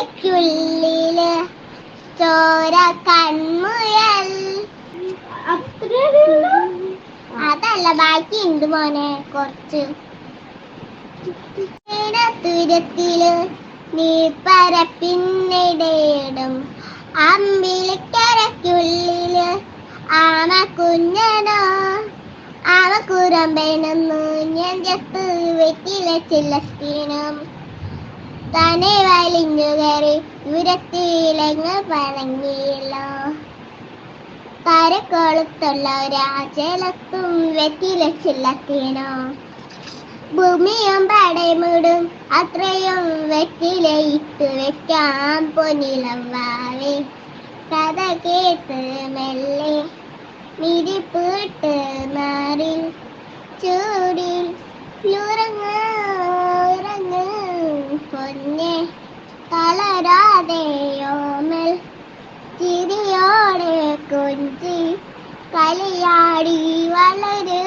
തിരക്കുള്ളില് ചോര കൺമുയൽ. അതല്ല, ബാക്കി ഉണ്ട് മോനെ കുറച്ച്. തുരത്തില് നീ പരപ്പിന്നിടയിടും അമ്പിളിക്കരയ്ക്കുള്ളില് ആമ കുഞ്ഞനോ അവ കുരമ്പെണെന്നു നെഞ്ചത്ത് വെറ്റില ചില്ലത്തിനും തന്നെ വലിഞ്ഞു കയറി ഉരത്തിലെങ്ങ് പണങ്ങിയല്ലോ. കരക്കൊളുത്തുള്ള ഒരാചലത്തും വെറ്റില ചില്ലത്തിനോ ഭൂമിയും പടമുടും അത്രയും വെറ്റിലയിട്ടു വെക്കാം പൊന്നിലവാവേ. കഥ കേട്ട് മെല്ലെ മിരിപ്പിട്ട് മാറിൽ ചൂടിൽ ഉറങ്ങ് ഉറങ്ങ് പൊന്നെ തളരാതെയോമൽ ചിരിയോടെ കൊഞ്ചി കളിയാടി വളര്.